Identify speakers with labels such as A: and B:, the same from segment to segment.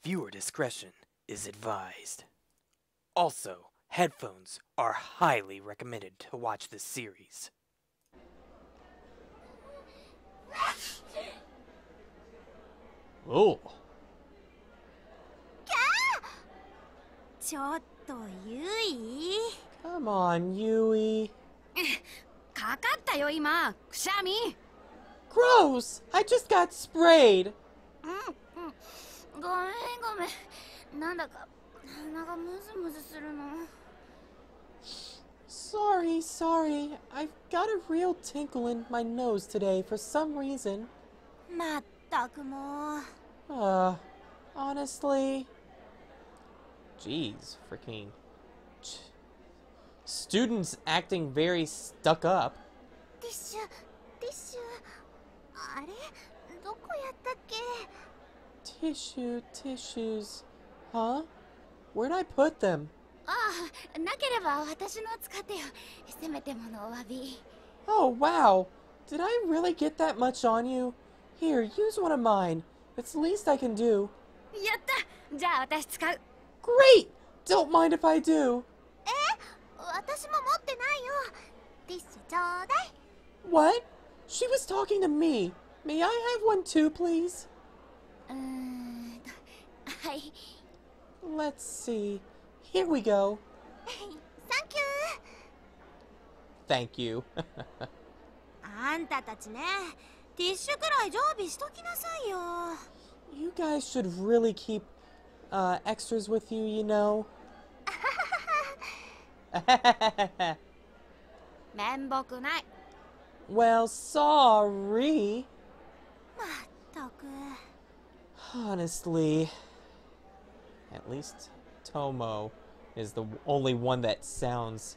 A: Viewer discretion is advised. Also, headphones are highly recommended to watch this series.
B: Oh.
C: ちょっとゆい
B: Come on, Yui.
C: かかったよ今くしゃみ
B: Gross! I just got sprayed.
C: ごめんごめんなんだか鼻がムズムズするの
B: Sorry. I've got a real tinkle in my nose today for some reason.
C: まったくもう
B: Honestly. Jeez, freaking. Students acting very stuck up.
C: ティッシュあれどこやったっけ
B: Tissues. Huh? Where'd I put them?
C: ああなければ私のを使ってよせめてものお詫び
B: Oh, wow. Did I really get that much on you? Here, use one of mine. It's the least I can do.
C: やったじゃあ私使う
B: Great! Don't mind if I do.
C: 私も持ってないよティッシュちょうだい
B: What? She was talking to me. May I have one too, please?
C: はい
B: Let's see. Here we go.
C: サンキュー
B: Thank you.
C: あんたたちねティッシュくらい常備しときなさいよ
B: You guys should really keep extras with you, you know.
C: 面目ない
B: Well, sorry.
C: まったく
B: Honestly. At least Tomo is the only one that sounds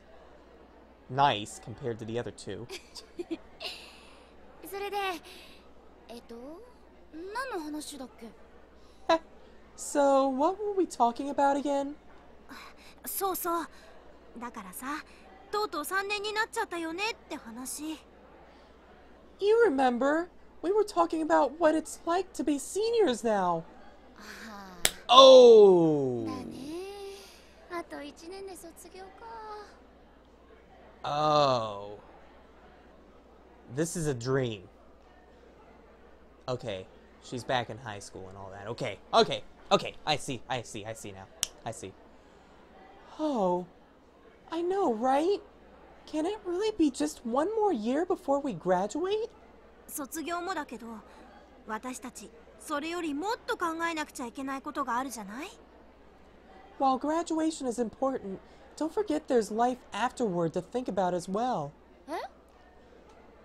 B: nice compared to the other two.
C: それで何の話だっけ
B: So, what were we talking about again?
C: そうだからさとうとう3年になっちゃったよねって話
B: You remember? We were talking about what it's like to be seniors now.
C: あ
B: Oh!
C: あだねあと1年で卒業か
B: Oh. This is a dream. Okay, she's back in high school and all that. Okay. I see now. I see. Oh. I know, right? Can it really be just one more year before we graduate?
C: 卒業もだけど私たちそれよりもっと考えなくちゃいけないことがあるじゃない
B: While graduation is important, don't forget there's life afterward to think about as well.
C: え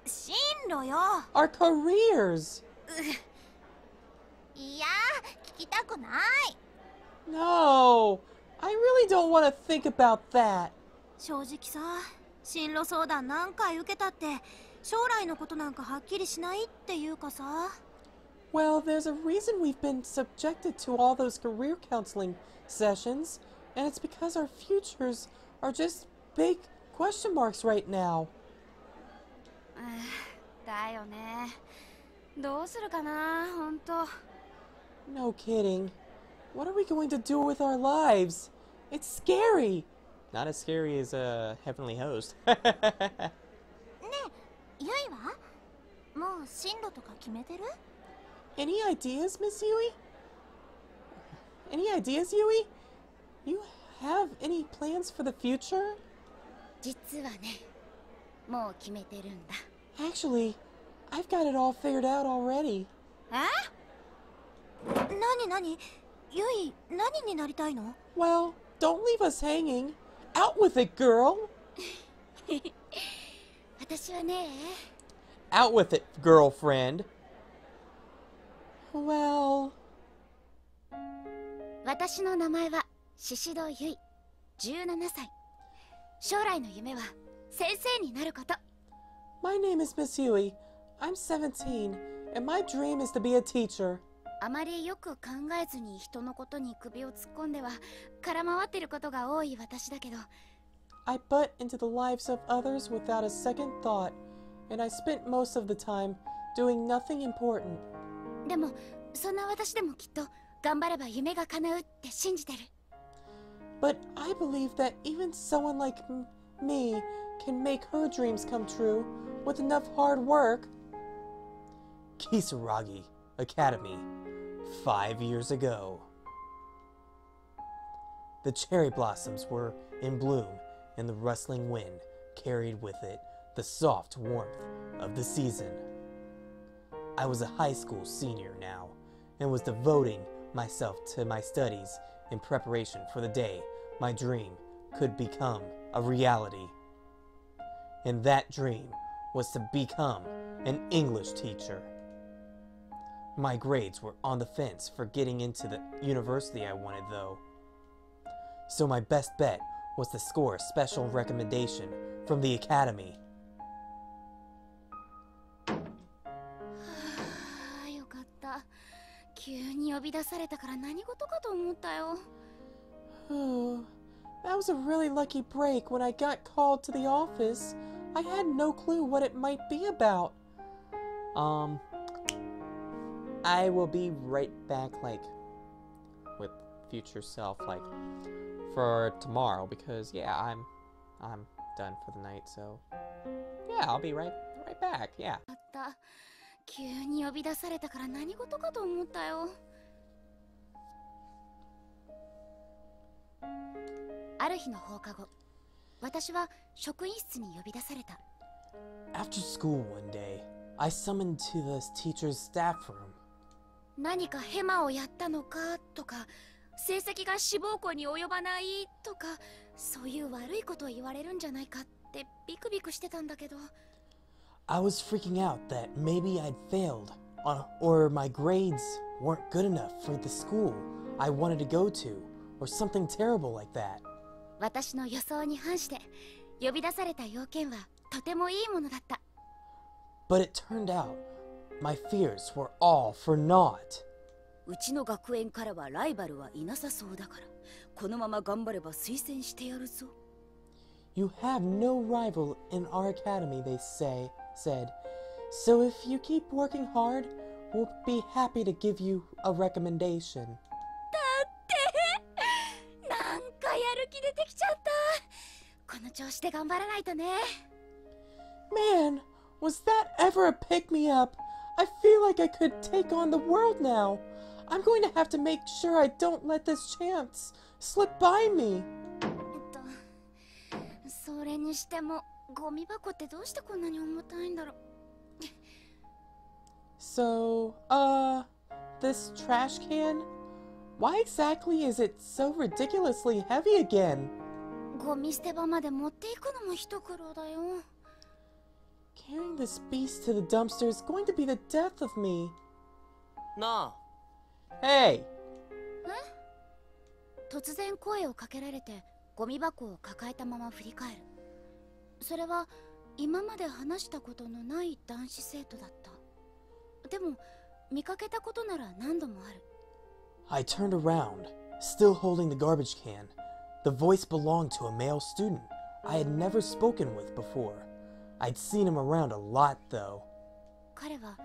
C: 進路よ
B: Our careers!
C: いや聞きたくない
B: No! I really don't want to think about that.
C: 正直さ進路相談何回受けたって将来のことなんかはっきりしないっていうかさ
B: Well, there's a reason we've been subjected to all those career counseling sessions, and it's because our futures are just big question marks right now.
C: だよねどうするかなほんと
B: No kidding. What are we going to do with our lives? It's scary. Not as scary as a heavenly host.
C: ねえゆいはもう進路とか決めてる
B: Any ideas, Miss Yui? Any ideas, Yui? You have any plans for the future?
C: 実はねもう決めてるんだ
B: Actually, I've got it all figured out already.
C: 何ゆい何になりたいの
B: Well, don't leave us hanging. Out with it, girl!
C: 私はね
B: Out with it, girlfriend. Well...
C: 私の名前は宍戸ゆい17歳将来の夢は先生になること
B: My name is Miss Yui. I'm 17, and my dream is to be a teacher.
C: あまりよく考えずに人のことに首を突っ込んでは空回ってることが多い私だけど
B: I butt into the lives of others without a second thought, and I spent most of the time doing nothing important.
C: でもそんな私でもきっと頑張れば夢が叶うって信じてる。
B: But I believe that even someone like me can make her dreams come true with enough hard work. Kisaragi Academy, 5 years ago. The cherry blossoms were in bloom, and the rustling wind carried with it the soft warmth of the season. I was a high school senior now, and was devoting myself to my studies in preparation for the day my dream could become a reality. And that dream was to become an English teacher. My grades were on the fence for getting into the university I wanted, though. So my best bet was to score a special recommendation from the academy.
C: よかった。急に呼び出されたから何事かと思ったよ。
B: That was a really lucky break. When I got called to the office, I had no clue what it might be about. I will be right back, like, with future self, like, for tomorrow, because yeah, I'm done for the night, so yeah, I'll be right back. Yeah.
C: 急に呼び出されたから何事かと思ったよ。ある日の放課後、私は職員室に呼び出された。
B: After school one day, I summoned to the teacher's staff room.
C: 何かヘマをやったのかとか、成績が志望校に及ばないとか、そういう悪いことを言われるんじゃないかってビクビクしてたんだけど。
B: I was freaking out that maybe I'd failed, or my grades weren't good enough for the school I wanted to go to, or something terrible like that.
C: 私の予想に反して、呼び出された要件はとてもいいものだった。
B: But it turned out, my fears were all for naught.
D: うちの学園からはライバルはいなさそうだから、このまま頑張れば推薦してやるぞ。
B: You have no rival in our academy, they said. So if you keep working hard, we'll be happy to give you a recommendation.
C: だってなんかやる気出てきちゃった。この調子で頑張らないとね。
B: Man, was that ever a pick-me-up? I feel like I could take on the world now. I'm going to have to make sure I don't let this chance slip by me.
C: それにしてもゴミ箱ってどうしてこんなに重たいんだろう。
B: So, this trash can? Why exactly is it so ridiculously heavy again?
C: ゴミ捨て場まで持っていくのも一苦労だよ。
B: Carrying this beast to the dumpster is going to be the death of me.
E: なあ。
B: Hey!
C: 突然声をかけられてゴミ箱を抱えたまま振り返る。それは今まで話したことのない男子生徒だった。でも見かけたことなら何度もある。
B: I turned around, still holding the garbage can. The voice belonged to a male student I had never spoken with before. I'd seen him around a lot, though.
C: 彼は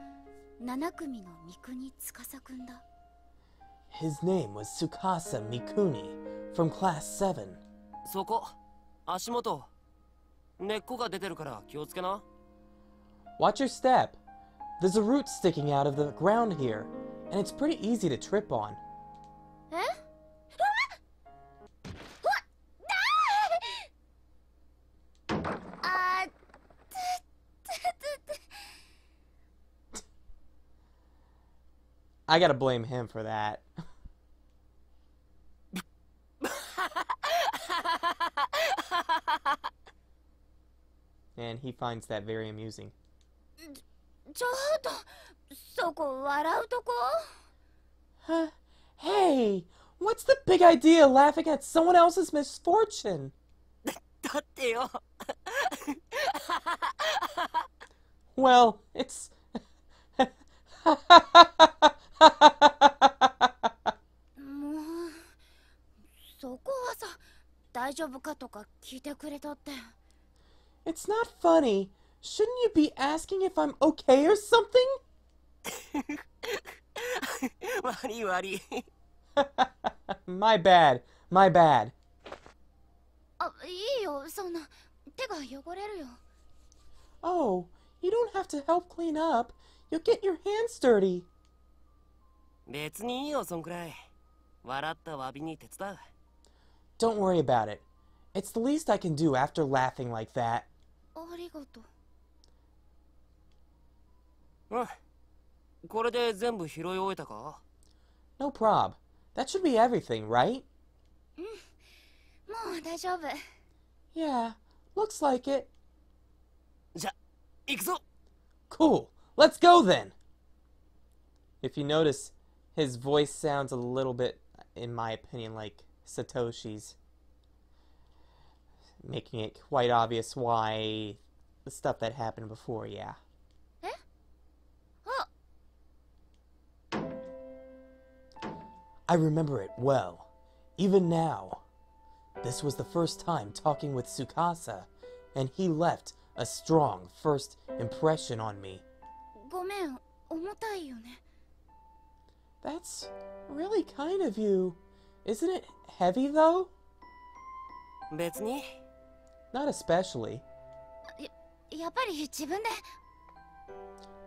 C: 7組の三國司くんだ。
B: His name was Tsukasa Mikuni from class 7.
E: そこ、足元。根っこが出てるから気をつけな。
B: Watch your step. There's a root sticking out of the ground here, and it's pretty easy to trip on.
C: え？あ、
B: I gotta blame him for that. And he finds that very amusing.
C: ちょっと、そこ笑うとこ？
B: Hey, what's the big idea laughing at someone else's misfortune?
E: だってよ。
B: Well, it's...
C: もう、そこはさ、大丈夫かとか聞いてくれたって。
B: It's not funny. Shouldn't you be asking if I'm okay or something?
E: 悪い悪い。
B: My bad. My bad.
C: あ、いいよ、そんな。手が汚れるよ。
B: Oh, you don't have to help clean up. You'll get your hands dirty.
E: 別にいいよ、そんくらい。笑った詫びに手伝う。
B: Don't worry about it. It's the least I can do after laughing like that.
C: ありがとう。
E: うん。これで全部拾い終えたか？
B: No prob. That should be everything, right?
C: もう大丈夫。
B: Yeah, looks like it.
E: じゃ、行くぞ！
B: Cool. Let's go then. If you notice, his voice sounds a little bit, in my opinion, like Satoshi's. Making it quite obvious why the stuff that happened before, yeah.
C: え？あ、
B: I remember it well, even now. This was the first time talking with Tsukasa, and he left a strong first impression on me.
C: ごめん、重たいよね。
B: That's really kind of you. Isn't it heavy, though?
E: 別に。
B: Not especially.
C: やっぱり自分で。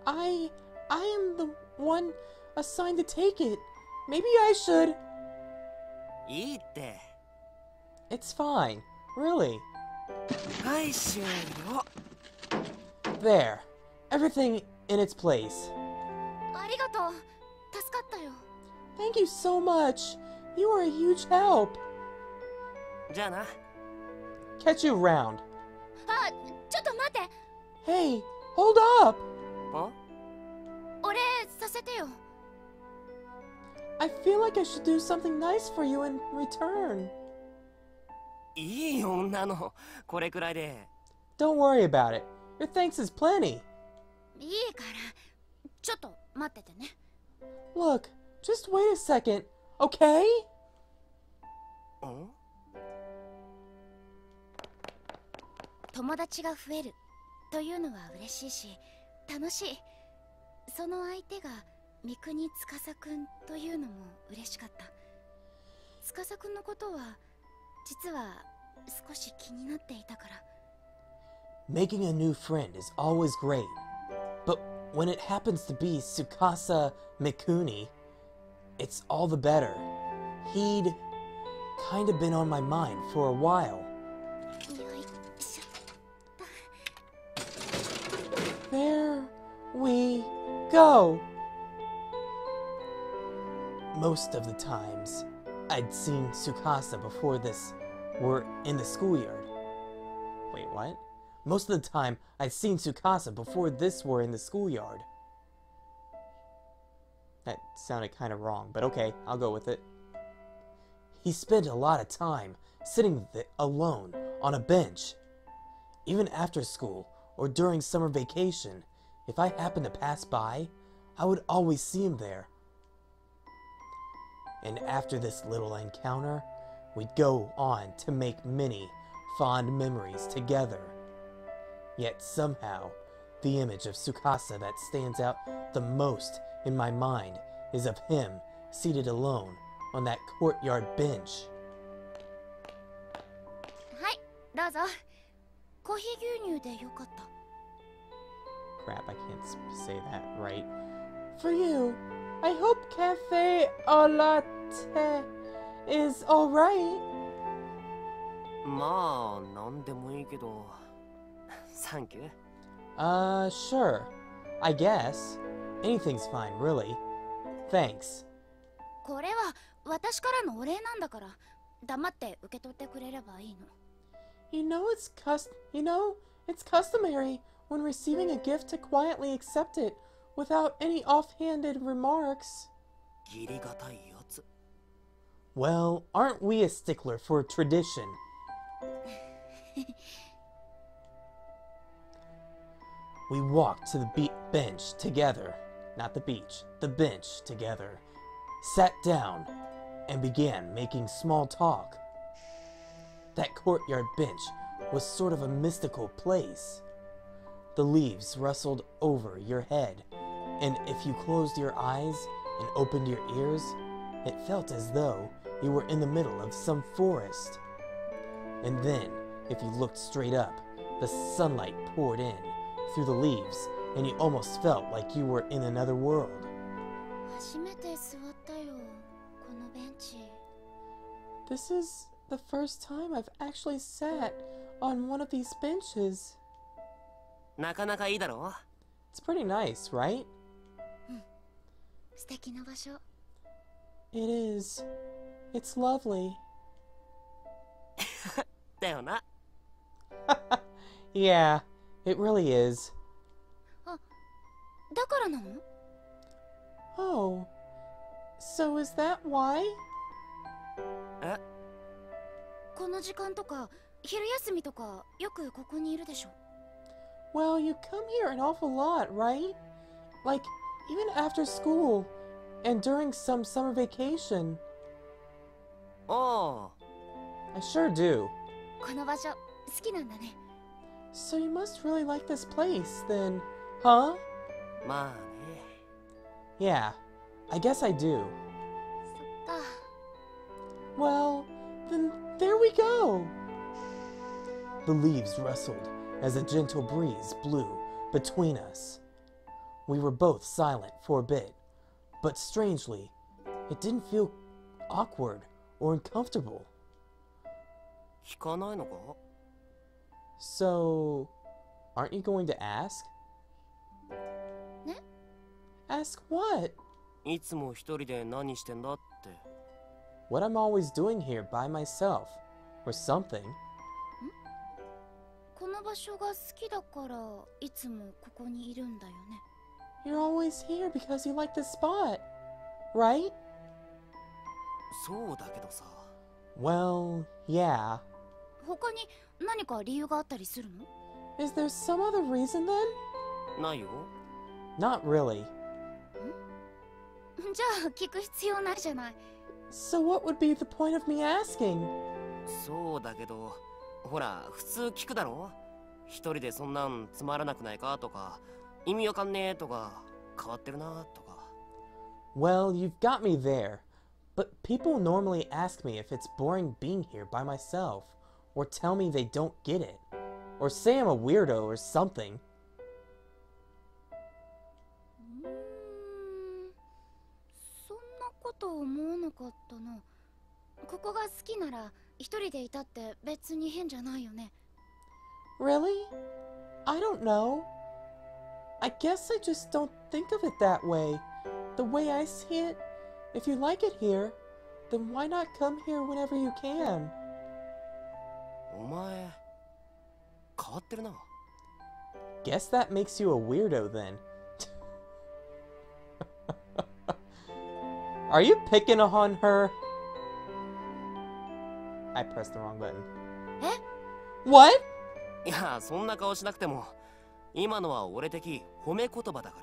B: I am the one assigned to take it. Maybe I should.
E: いいって。
B: It's fine. Really.
E: はい、終了。
B: There. Everything in its place.
C: ありがとう。助かったよ。
B: Thank you so much. You are a huge help.
E: じゃあな。
B: Catch you around.
C: あ、ちょっと待って。
B: Hey, hold up.
E: あ？
C: お礼させてよ。
B: I feel like I should do something nice for you in return.
E: いいよ、女の。これくらいで。
B: Don't worry about it. Your thanks is plenty.
C: いいから。ちょっと待っててね。
B: Look, just wait a second, okay?
E: ん？
C: 友達が増えるというのは嬉しいし楽しい。その相手が三國司くんというのも嬉しかった。司くんのことは実は少し気になっていたから。
B: Making a new friend is always great, but when it happens to be Tsukasa Mikuni, it's all the better. He'd kind of been on my mind for a while.
C: よいしょ。
B: There we go. Most of the times, I'd seen Tsukasa before this were in the schoolyard. Wait, what? Most of the time, I'd seen Tsukasa before this were in the schoolyard. That sounded kind of wrong, but okay, I'll go with it. He spent a lot of time sitting alone on a bench. Even after school or during summer vacation, if I happened to pass by, I would always see him there. And after this little encounter, we'd go on to make many fond memories together. Yet somehow, the image of Tsukasa that stands out the most in my mind is of him seated alone on that courtyard bench.
C: はい、どうぞ。コーヒー牛乳でよかった。
B: Crap, I can't say that right. For you, I hope cafe au latte is alright.
E: まあ、なんでもいいけど。サンキュー。
B: Sure. I guess. Anything's fine, really. Thanks.
C: これは私からのお礼なんだから、黙って受け取ってくれればいいの。
B: You know it's customary when receiving a gift to quietly accept it without any offhanded remarks.
E: 義理がたいやつ。
B: Well, aren't we a stickler for tradition? We walked to the bench together. Not the beach, the bench together. Sat down and began making small talk. That courtyard bench was sort of a mystical place. The leaves rustled over your head, and if you closed your eyes and opened your ears, It felt as though you were in the middle of some forest. And then, if you looked straight up, the sunlight poured in through the leaves, and you almost felt like you were in another world.
C: 初めて座ったよ、このベンチ。
B: This is the first time I've actually sat on one of these benches.
E: なかなかいいだろ
B: It's pretty nice, right?
C: 素敵な場所。
B: It is. It's lovely.
E: だよな。
B: Yeah, it really is.
C: だからなの？
B: Oh, so is that why?
E: え
C: この時間とか昼休みとかよくここにいるでしょ。
B: Well, you come here an awful lot, right? Like, even after school and during some summer vacation.
E: おう
B: I sure do.
C: この場所好きなんだね。
B: So you must really like this place, then, huh?
E: まあね。
B: Yeah, I guess I do.
C: そっか。
B: Well, then there we go. The leaves rustled as a gentle breeze blew between us. We were both silent for a bit, but strangely, it didn't feel awkward or uncomfortable.
E: 引かないのか
B: So, aren't you going to ask?
C: ね?
B: Ask what?
E: いつも一人で何してんだって。
B: What I'm always doing here by myself, or something.
C: この場所が好きだからいつもここにいるんだよね。
B: You're always here because you like this spot, right?
E: そうだけどさ。
B: Well, yeah.
C: 他に何か理由があったりするの？
B: Is there some other reason then?
E: ないよ。
B: Not really.
C: じゃあ聞く必要ないじゃない。
B: So what would be the point of me asking?
E: そうだけど、ほら、普通聞くだろ一人でそんなんつまらなくないかとか、意味わかんねえとか、変わってるなとか。
B: Well, you've got me there. But people normally ask me if it's boring being here by myself, or tell me they don't get it, or say I'm a weirdo or something.
C: そんなこと思わなかったな。ここが好きなら一人でいたって別に変じゃないよね。
B: Really? I don't know. I guess I just don't think of it that way. The way I see it, if you like it here, then why not come here whenever you can?
E: お前、変わってるな。
B: Guess that makes you a weirdo then. Are you picking on her? I pressed the wrong button.
C: Eh?
B: What?
E: いや、そんな顔しなくても、今のは俺的褒め言葉だか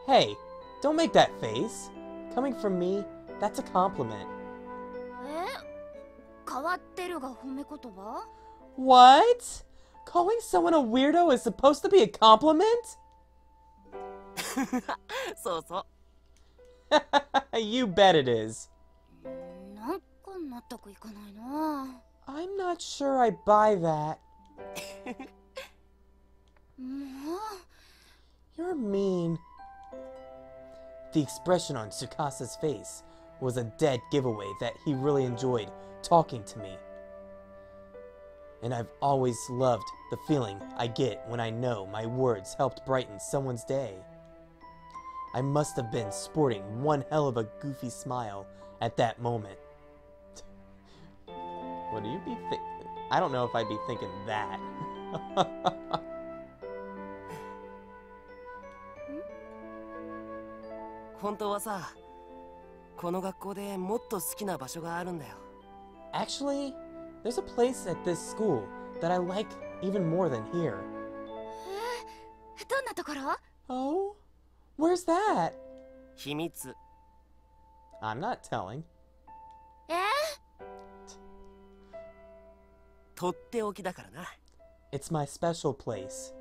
E: ら。
B: Hey, don't make that face. Coming from me, that's a compliment.
C: 変わってるが褒め言葉？
B: What? Calling someone a weirdo is supposed to be a compliment?
E: そうそう。
B: You bet it is.
C: なんか納得いかないな。
B: I'm not sure I buy that.
C: もう
B: You're mean. The expression on Tsukasa's face was a dead giveaway that he really enjoyed talking to me. And I've always loved the feeling I get when I know my words helped brighten someone's day. I must have been sporting one hell of a goofy smile at that moment. Would you be I don't know if I'd be thinking that.
E: 本当はさ、この学校でもっと好きな場所があるんだよ。
B: Actually, there's a place at this school that I like even more than here.
C: どんなところ？
B: Oh? Where's that?
E: 秘密。
B: I'm not telling.
E: とっておきだからな。
B: It's my special place.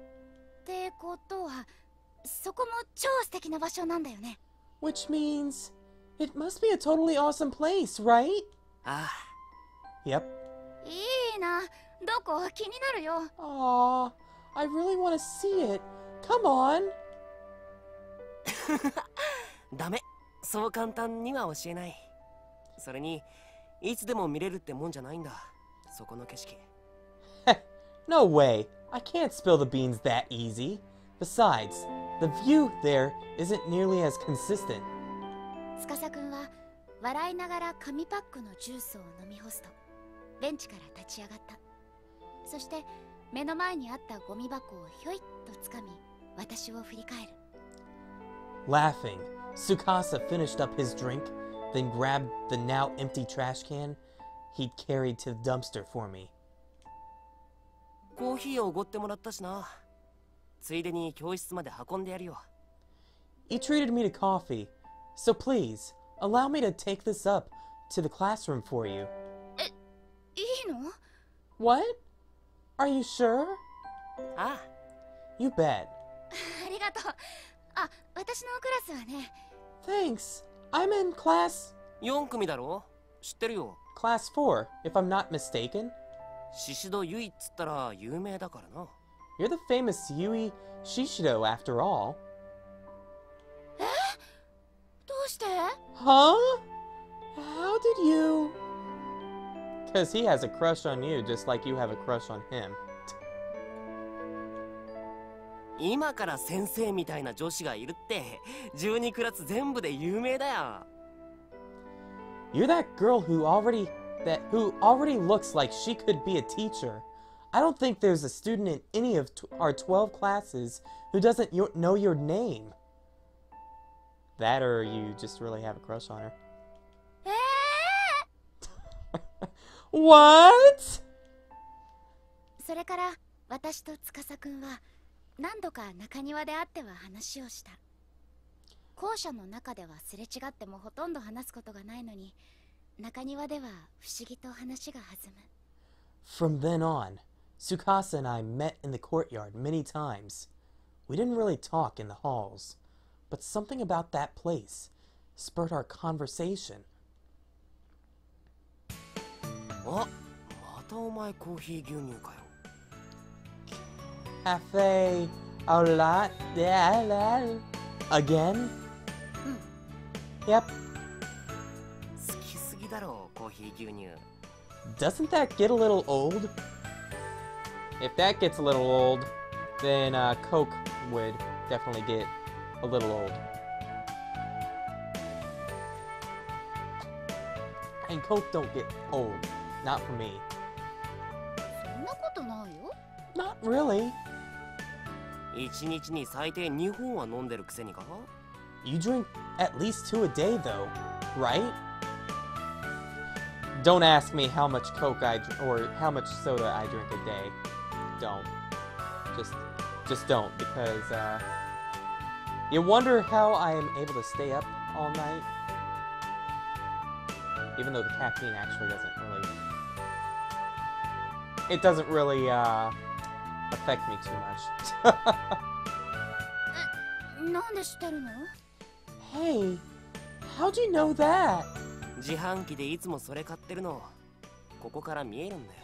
C: ってことはそこも超素敵な場所なんだよね。
B: Which means It must be a totally awesome place, right?
E: あ
B: Yep.
C: いいな。どこ？気になるよ。
B: Aw, I really want to see it. Come on.
E: あダメそう簡単には教えないそれにいつでも見れるってもんじゃないんだそこの景色
B: No way. I can't spill the beans that easy. Besides, the view there isn't nearly as consistent.
C: 司くんは笑いながら紙パックのジュースを飲み干すとベンチから立ち上がった。そして目の前にあったゴミ箱をひょいっとつかみ私を振り返る。
B: Laughing, Tsukasa finished up his drink, then grabbed the now empty trash can he'd carried to the dumpster for me.
E: コーヒーをおごってもらったしなついでに教室まで運んでやるよ
B: He treated me to coffee, so please, allow me to take this up to the classroom for you.
C: いいの？
B: What? Are you sure?
E: ああ
B: You bet.
C: ありがとう。あ、私のクラスはね。
B: Thanks. I'm in class
E: 4組だろ知ってるよ
B: 4, if I'm not mistaken.
E: 宍戸結衣っつったら有名だからな
B: You're the famous Yui Shishido after all.
C: どうして？
B: Huh? How did you? Because he has a crush on you just like you have a crush on him.
E: 今から先生みたいな女子がいるって12クラス全部で有名だよ
B: You're that girl who already looks like she could be a teacher. I don't think there's a student in any of our 12 classes who doesn't know your name. That or you just really have a crush on her. What?
C: それから私と司くんは何度か中庭で会っては話をした。校舎の中ではすれ違ってもほとんど話すことがないのに、中庭では不思議と話が弾む。
B: From then on, Tsukasa and I met in the courtyard many times. We didn't really talk in the halls, but something about that place spurred our conversation.
E: あまたお前コーヒー牛乳かよ
B: Cafe a lot again? Yep.
E: 好きすぎだろコーヒー牛乳
B: Doesn't that get a little old? If that gets a little old, then Coke would definitely get a little old. And Coke don't get old. Not for me.
C: そんなことないよ。
B: Not really.
E: 1日に最低2本は飲んでるくせにか
B: You drink at least 2 a day though, right? Don't ask me how much Coke or how much soda I drink a day. Don't. Just don't, because you wonder how I am able to stay up all night. Even though the caffeine actually doesn't really affect me too much.
C: なんで知ってるの？
B: Hey, how'd you know that?
E: 自販機でいつもそれ買ってるのここから見えるんだよ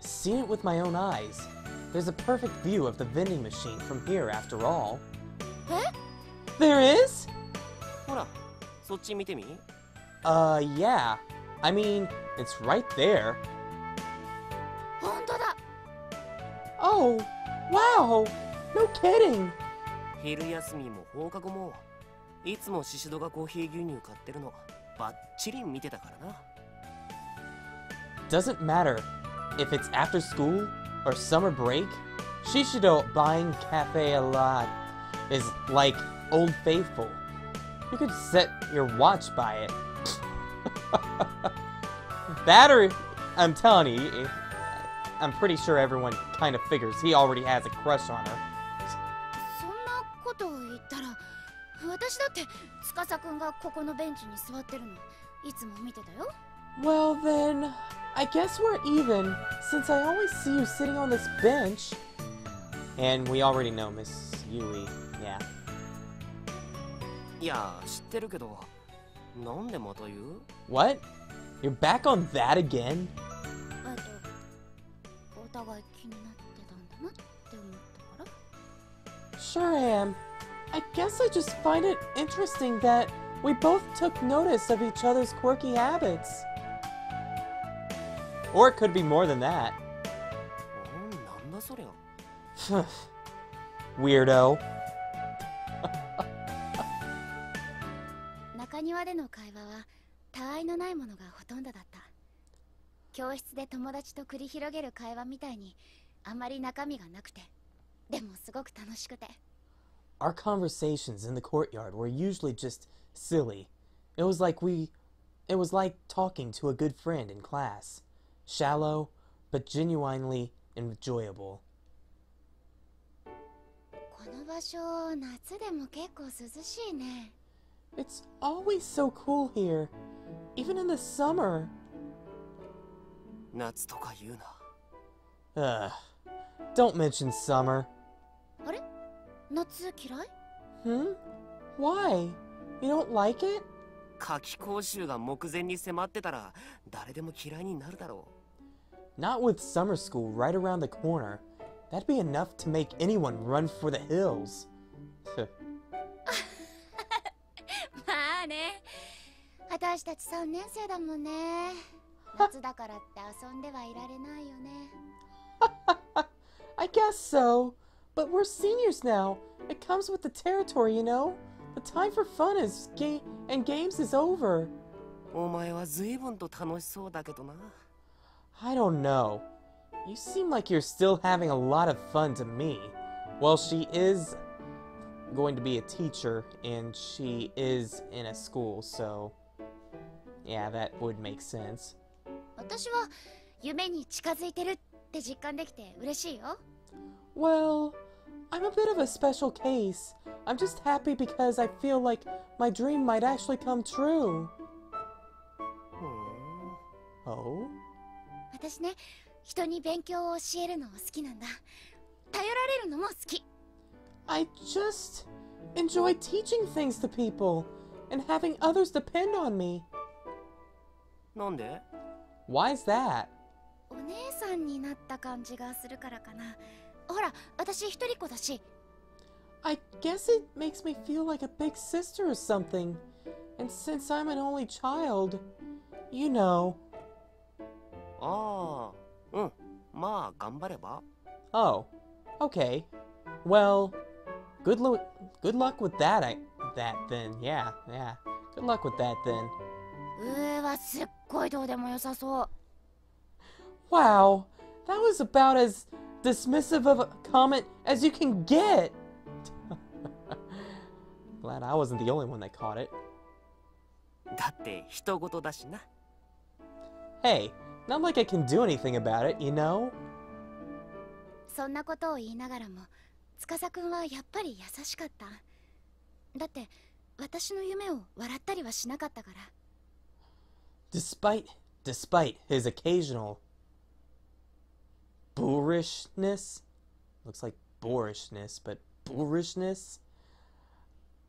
B: Seen it with my own eyes. There's a perfect view of the vending machine from here after all.
C: え？
B: There is?
E: ほらそっち見てみ
B: Yeah. I mean, it's right there.
C: 本当だ。
B: Oh, wow. No kidding.
E: 昼休みも放課後もいつも宍戸がコーヒー牛乳買ってるのバッチリ見てたからな
B: Doesn't matter if it's after school or summer break. Shishido buying cafe a lot is like Old Faithful. You could set your watch by it. That or, I'm telling you, I'm pretty sure everyone kind of figures he already has a crush on her.
C: そんなことを言ったら、私だって司くんがここのベンチに座ってるのいつも見てたよ。
B: Well then, I guess we're even, since I always see you sitting on this bench. And we already know Miss Yui, yeah.
E: いや知ってるけどなんでまた言う？
B: What? You're back on that again?
C: お互い気になってたんだなって思ったから。
B: Sure am. I guess I just find it interesting that we both took notice of each other's quirky habits. Or it could be more than that.
E: なんだそりゃ。
B: Weirdo.
C: 中庭での会話はたわいのないものがほとんどだった。教室で友達と繰り広げる会話みたいにあまり中身がなくて、でもすごく楽しくて。
B: Our conversations in the courtyard were usually just silly. It was like talking to a good friend in class. Shallow, but genuinely enjoyable.
C: この場所、夏でも結構涼しいね。
B: It's always so cool here, even in the summer.
E: 夏とか言うな。
B: Don't mention summer.
C: あれ？夏嫌い？
B: Why? You don't like it?
E: 夏季講習が目前に迫ってたら誰でも嫌いになるだろう。
B: Not with summer school right around the corner. That'd be enough to make anyone run for the hills.
C: まあね。私たち3年生だもんね。夏だからって遊んではいられないよね。
B: I guess so. But we're seniors now. It comes with the territory, you know? The time for fun and games is over.
E: お前は随分と楽しそうだけどな。
B: I don't know. You seem like you're still having a lot of fun to me. Well, she is going to be a teacher, and she is in a school, so yeah, that would make sense.
C: 私は夢に近づいてるって実感できて嬉しいよ。
B: Well, I'm a bit of a special case. I'm just happy because I feel like my dream might actually come true. Oh?
C: 私ね、人に勉強を教えるの好きなんだ。頼られるのも好き。
B: I just enjoy teaching things to people and having others depend on me.
E: なんで？
B: Why is that?
C: お姉さんになった感じがするからかな。ほら、私一人っ子だし。
B: I guess it makes me feel like a big sister or something. And since I'm an only child, you know.
E: ああ、うん。まあ頑張れば。
B: Oh, okay. Well, good luck with that. Then. Yeah. Good luck with that then.
C: はすっごいどうでもよさそう。
B: Wow, that was about as dismissive of a comment as you can get. Glad I wasn't the only one that caught it.
E: だって人事だしな。
B: Hey, not like I can do anything about it, you know?
C: そんなことを言いながらも、司くんはやっぱり優しかった。だって私の夢を笑ったりはしなかったから。
B: Despite his occasional boorishness, looks like boorishness, but boorishness,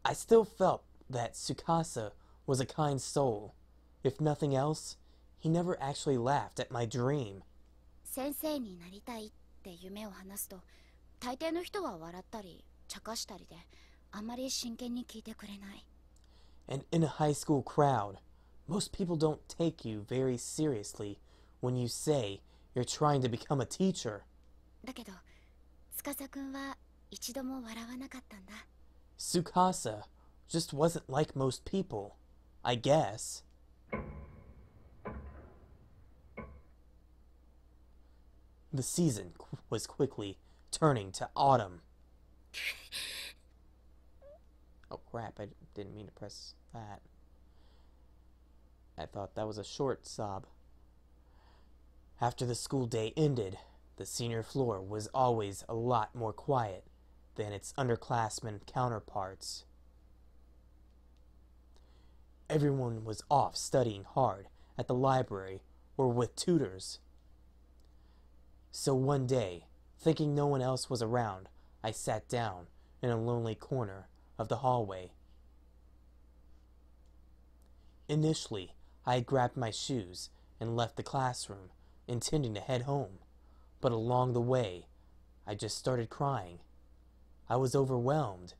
B: I still felt that Tsukasa was a kind soul. If nothing else, he never actually laughed at my dream.
C: 先生になりたいって夢を話すと、大抵の人は笑ったり茶化したりで、あまり真剣に聞いてくれない。
B: And in a high school crowd, most people don't take you very seriously when you say you're trying to become a teacher.
C: だけど、司くんは一度も笑わなかったんだ。
B: Tsukasa just wasn't like most people, I guess. The season was quickly turning to autumn. Oh crap, I didn't mean to press that. I thought that was a short sob. After the school day ended, the senior floor was always a lot more quiet than its underclassmen counterparts. Everyone was off studying hard at the library or with tutors. So one day, thinking no one else was around, I sat down in a lonely corner of the hallway. Initially, I had grabbed my shoes and left the classroom, intending to head home. But along the way, I just started crying. I was overwhelmed.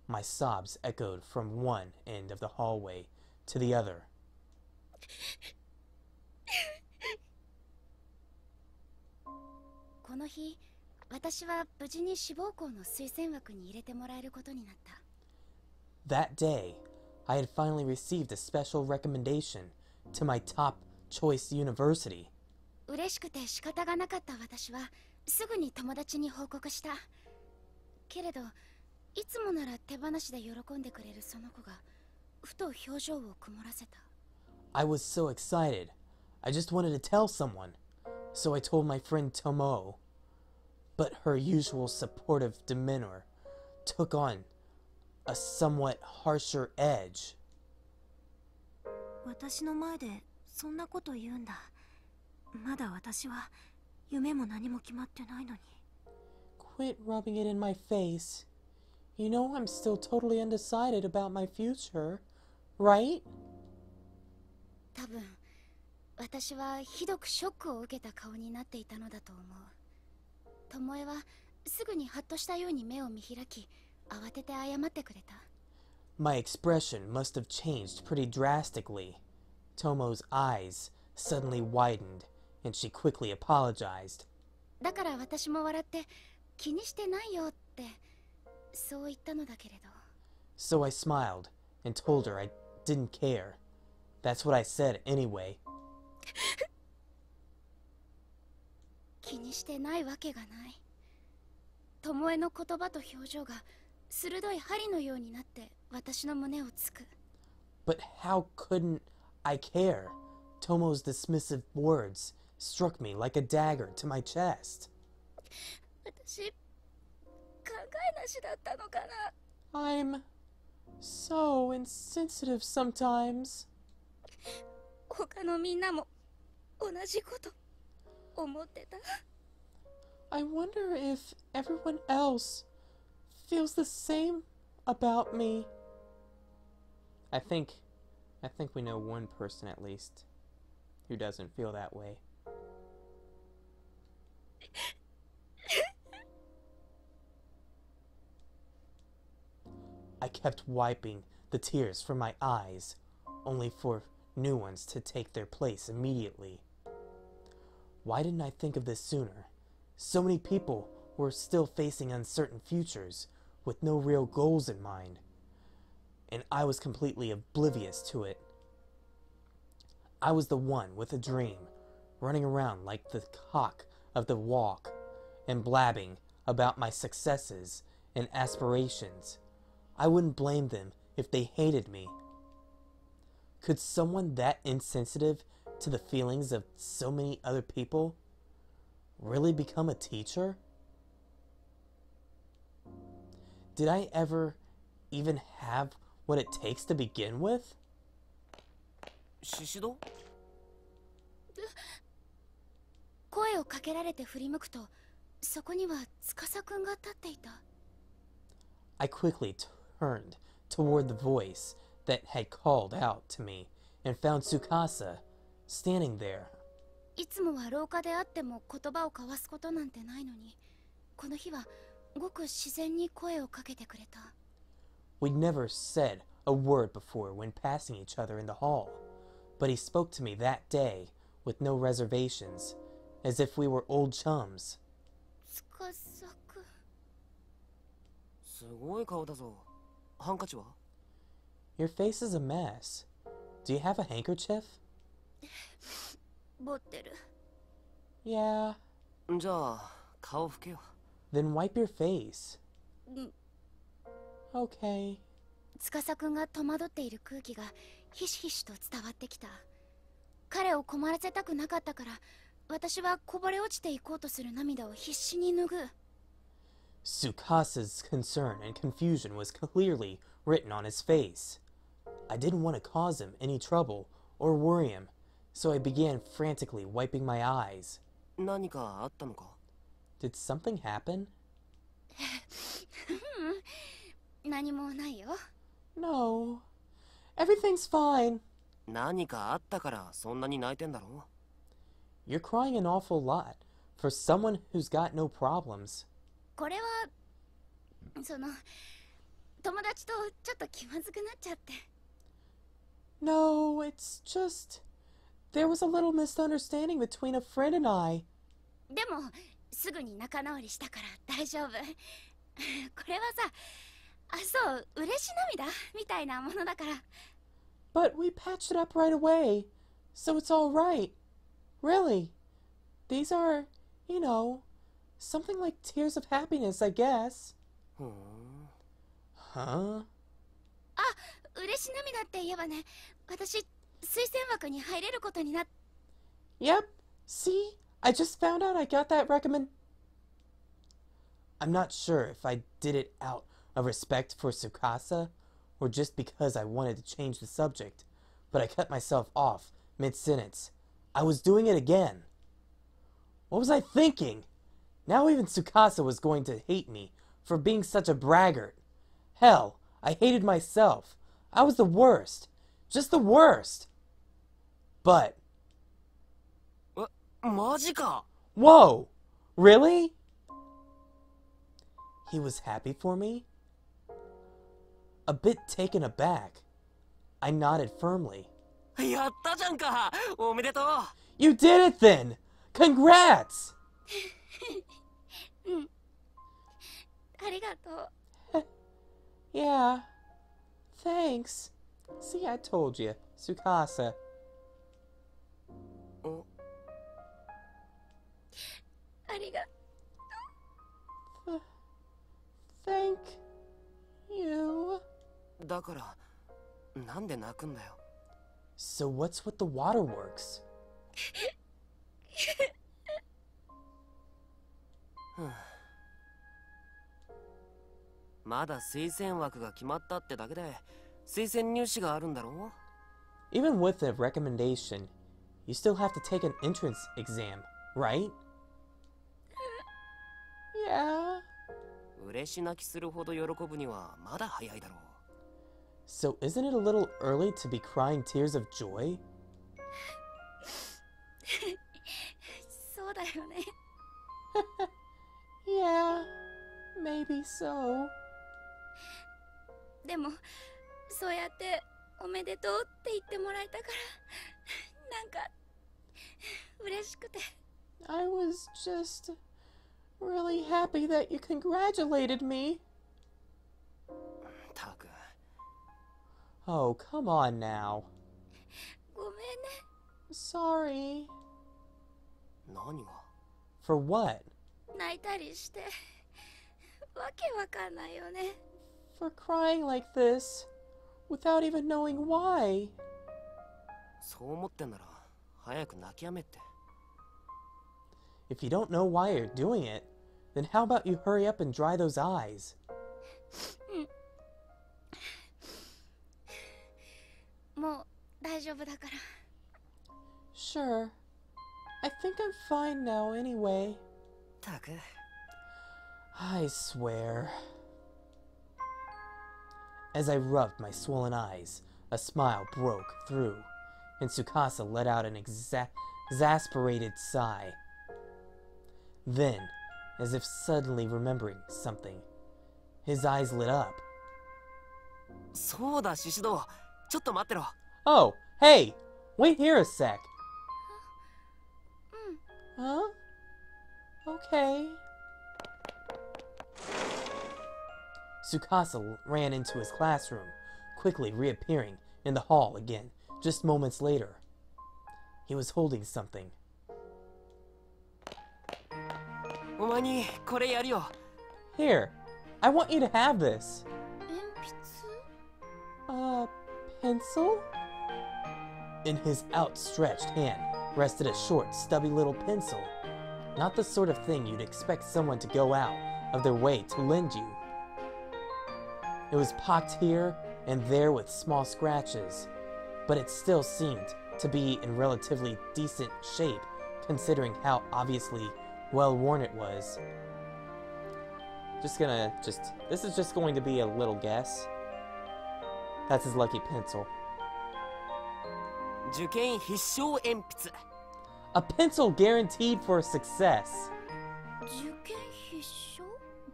B: My sobs echoed from one end of the hallway to the other.
C: この日、私は無事に志望校の推薦枠に入れてもらえることになった。
B: That day, I had finally received a special recommendation to my top choice university.
C: 嬉しくて仕方がなかった私はすぐに友達に報告した。けれど、いつもなら手放しで喜んでくれるその子がふと表情を曇らせた。
B: I was so excited. I just wanted to tell someone. So I told my friend Tomo. But her usual supportive demeanor took on a somewhat harsher edge.
F: 私の前でそんなこと言うんだ。まだ私は夢も何も決まってないのに。
B: Quit rubbing it in my face. You know I'm still totally undecided about my future, right?
C: 多分、私はひどくショックを受けた顔になっていたのだと思う。巴はすぐにハッとしたように目を見開き、慌てて謝ってくれた。
B: My expression must have changed pretty drastically. Tomo's eyes suddenly widened, and she quickly apologized.
C: だから私も笑って気にしてないよってそう言ったのだけれど。
B: So I smiled and told her I didn't care. That's what I said anyway.
C: 気にしてないわけがない。巴の言葉と表情が鋭い針のようになって私の胸をつく。
B: But how couldn't I care? Tomo's dismissive words struck me like a dagger to my chest.
C: 私、考えなしだったのかな。
B: I'm so insensitive sometimes.
C: 他のみんなも同じこと思ってた。
B: I wonder if everyone else feels the same about me. I think we know one person at least who doesn't feel that way. I kept wiping the tears from my eyes, only for new ones to take their place immediately. Why didn't I think of this sooner? So many people were still facing uncertain futures with no real goals in mind, and I was completely oblivious to it. I was the one with a dream, running around like the cock of the walk and blabbing about my successes and aspirations. I wouldn't blame them if they hated me. Could someone that insensitive to the feelings of so many other people really become a teacher? Did I ever even have what it takes to begin with?
E: シシド？
C: 声をかけられて振り向くと、そこには司くんが立っていた。
B: I quickly turned toward the voice that had called out to me and found Tsukasa standing there.
C: いつもは廊下であっても言葉を交わすことなんてないのに、この日はごく自然に声をかけてくれた。
B: We'd never said a word before when passing each other in the hall, but he spoke to me that day with no reservations, as if we were old chums.
C: 司くん。
E: すごい顔だぞ。ハンカチは？
B: Your face is a mess. Do you have a handkerchief?
C: 持ってる。
B: Yeah.
E: じゃあ顔拭けよ。
B: Then wipe your face.
C: うん。
B: Okay.
C: 司くんが戸惑っている空気がひしひしと伝わってきた。彼を困らせたくなかったから、私はこぼれ落ちていこうとする涙を必死に拭う。
B: Tsukasa's concern and confusion was clearly written on his face. I didn't want to cause him any trouble or worry him, so I began frantically wiping my eyes.
E: 何かあったのか？
B: Did something happen?
C: 何もないよ。
B: No. Everything's fine.
E: 何かあったからそんなに泣いてんだろ？
B: You're crying an awful lot for someone who's got no problems.
C: これは友達とちょっと気まずくなっちゃって。
B: No, it's just... There was a little misunderstanding between a friend and I.
C: でもすぐに仲直りしたから大丈夫。これはさ、そう嬉し涙みたいなものだから。
B: But we patched it up right away, so it's all right. Really. These are, you know, something like tears of happiness, I guess.
E: ふーん。
B: Huh?
C: あ、嬉し涙って言えばね、私推薦枠に入れることになっ。
B: Yep. See? I just found out I got that recommend... I'm not sure if I did it out of respect for Tsukasa or just because I wanted to change the subject, but I cut myself off mid-sentence. I was doing it again. What was I thinking? Now even Tsukasa was going to hate me for being such a braggart. Hell, I hated myself. I was the worst. Just the worst. But...
E: マジか。
B: Whoa! Really? He was happy for me? A bit taken aback, I nodded firmly.
E: やったじゃんか。おめでとう。
B: You did it then! Congrats!
C: ありがとう。
B: Yeah. Thanks. See, I told you. Tsukasa.
C: ありが
B: Thank you.
E: だからなんで泣くんだよ。
B: So what's with the waterworks?
E: まだ推薦枠が決まったってだけで推薦入試があるんだろ？
B: Even with a recommendation, you still have to take an entrance exam, right? Yeah.
E: 嬉し泣きするほど喜ぶにはまだ早いだろう。
B: So isn't it a little early to be crying tears of joy?
C: そうだよね。
B: Yeah, maybe so.
C: でもそうやっておめでとうって言ってもらえたからなんか嬉しくて。
B: I was just really happy that you congratulated me.
E: たく。
B: Oh, come on now.
C: ごめんね。
B: Sorry.
E: 何が？
B: For what?
C: 泣いたりしてわけわかんないよね。
B: For crying like this without even knowing why.
E: そう思ってんなら早く泣きやめって。
B: If you don't know why you're doing it, then how about you hurry up and dry those eyes?
C: もう大丈夫だから。
B: Sure. I think I'm fine now anyway.
E: たく。
B: I swear. As I rubbed my swollen eyes, a smile broke through, and Tsukasa let out an exasperated sigh. Then, as if suddenly remembering something, his eyes lit up.
E: そうだ、シシド。ちょっと待ってろ。
B: Oh, hey! Wait here a sec. Huh? Okay. Tsukasa ran into his classroom, quickly reappearing in the hall again, just moments later. He was holding something.
E: お前にこれやるよ。
B: Here, I want you to have this.
C: 鉛筆？
B: Pencil? In his outstretched hand rested a short, stubby little pencil. Not the sort of thing you'd expect someone to go out of their way to lend you. It was pocked here and there with small scratches, but it still seemed to be in relatively decent shape considering how obviously well worn it was. This is just going to be a little guess. That's his lucky pencil.
E: 受験必勝鉛筆。
B: A pencil guaranteed for success.
C: 受験必勝？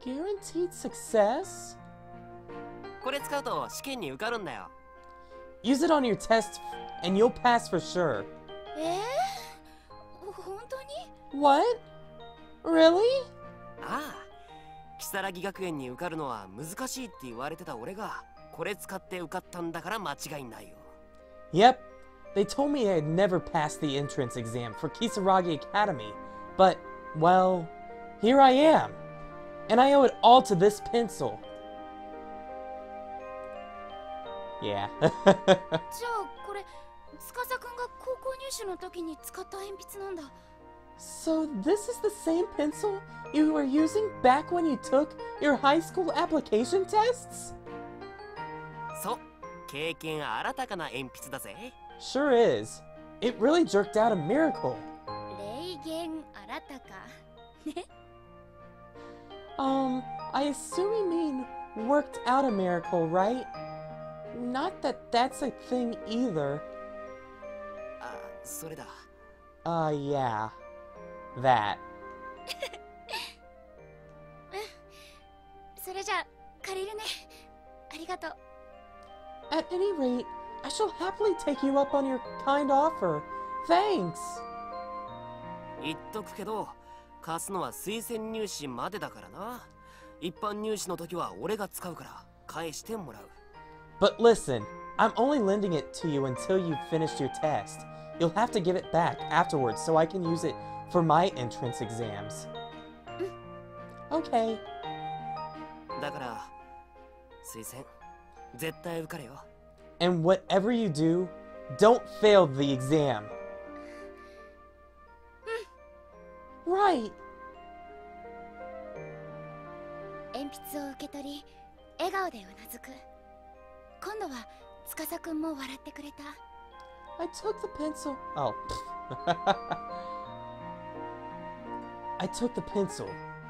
B: Guaranteed success?
E: これ使うと試験に受かるんだよ。
B: Use it on your test and you'll pass for sure.
C: 本当に？
B: What? Really?
E: ああ、如月学園に受かるのは難しいって言われてた俺がこれ使って受かったんだから間違いないよ。
B: Yep. They told me I'd never pass the entrance exam for Kisaragi Academy. But, well, here I am. And I owe it all to this pencil. Yeah.
C: じゃあこれ司くんが高校入試の時に使った鉛筆なんだ。
B: So this is the same pencil you were using back when you took your high school application tests?
E: そう、経験新たかな鉛筆だぜ。
B: Sure is. It really jerked out a miracle.
C: 霊言新たか。ね。
B: I assume you mean worked out a miracle, right? Not that that's a thing either.
E: あ、それだ。
B: Yeah. That.
C: それじゃ借りるね。ありがとう。
B: At any rate, I shall happily take you up on your kind offer. Thanks.
E: 言っとくけど、貸すのは推薦入試までだからな。一般入試の時は俺が使うから返してもらう。
B: But listen, I'm only lending it to you until you've finished your test. You'll have to give it back afterwards so I can use it for my entrance exams. Okay.
E: だから推薦絶対受かれよ。
B: And whatever you do, don't fail the exam. Right.
C: 鉛筆を受け取り、笑顔でうなずく。今度は司くんも笑ってくれた。
B: I took the pencil. Oh. I took the pencil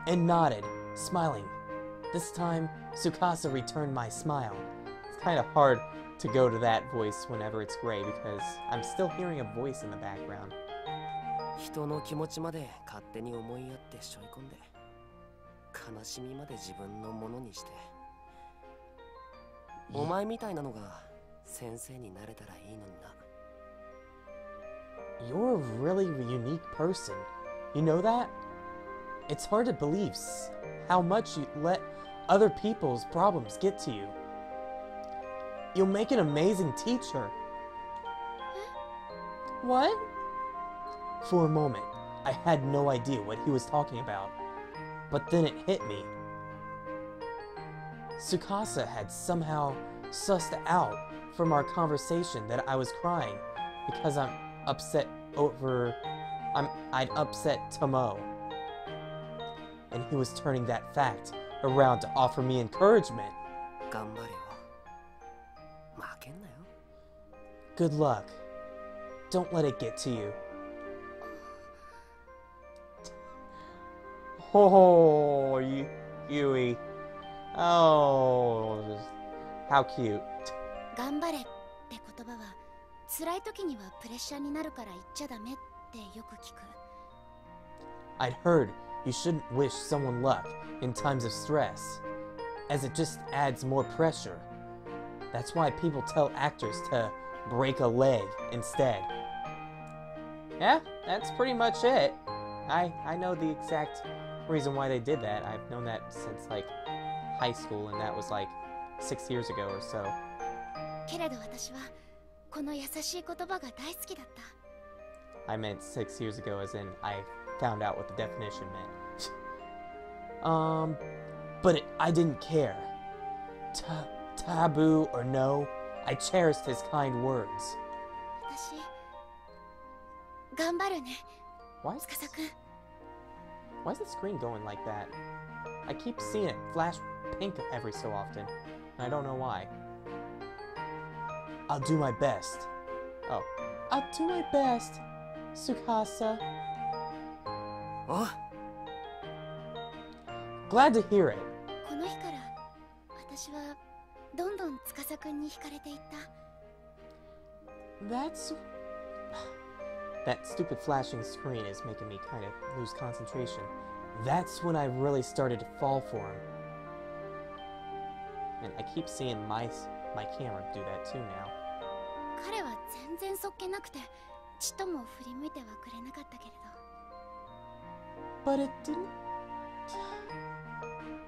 B: and nodded, smiling. This time, Tsukasa returned my smile. It's kind of hard to go to that voice whenever it's gray because I'm still hearing a voice in the background.
E: 人の気持ちまで勝手に思いやって背負い込んで、悲しみまで自分のものにして、お前みたいなのが先生になれたらいいのにな。
B: You're a really unique person. You know that? It's hard to believe how much you let other people's problems get to you. You'll make an amazing teacher. What? For a moment, I had no idea what he was talking about. But then it hit me. Tsukasa had somehow sussed out from our conversation that I was crying because I'd upset Tomo. And he was turning that fact around to offer me encouragement.
E: 頑張れよ。負けんなよ。
B: Good luck. Don't let it get to you. Oh, Yui. Oh, how cute.
C: 頑張れって言葉は辛い時にはプレッシャーになるから言っちゃダメってよく聞く。
B: I'd heard you shouldn't wish someone luck in times of stress, as it just adds more pressure. That's why people tell actors to break a leg instead. Yeah, that's pretty much it. I know the exact reason why they did that. I've known that since like high school, and that was like 6 years ago or so.
C: けれど私はこの優しい言葉が大好きだった。
B: I meant 6 years ago as in I found out what the definition meant. But I didn't care. Taboo or no, I cherished his kind words.
C: 私頑張るね、
B: Why is
C: 司くん。
B: Why is the screen going like that? I keep seeing it flash pink every so often, and I don't know why. I'll do my best. Oh. I'll do my best, Tsukasa.
E: お、
B: Glad to hear it.
C: この日から私はどんどん司くんに惹かれていった。
B: That's that stupid flashing screen is making me kind of lose concentration. That's when I really started to fall for him. And I keep seeing my camera do that too now.
C: 彼は全然そっけなくてちっとも振り向いてはくれなかったけれど
B: But it didn't...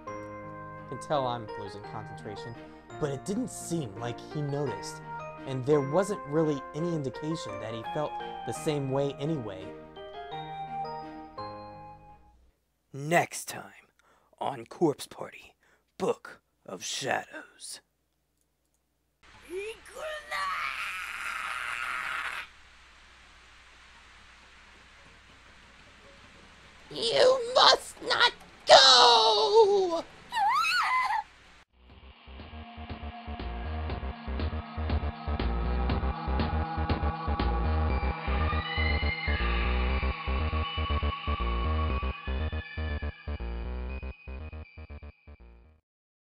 B: I can tell I'm losing concentration, but it didn't seem like he noticed. And there wasn't really any indication that he felt the same way anyway.
A: Next time on Corpse Party, Book of Shadows.
B: You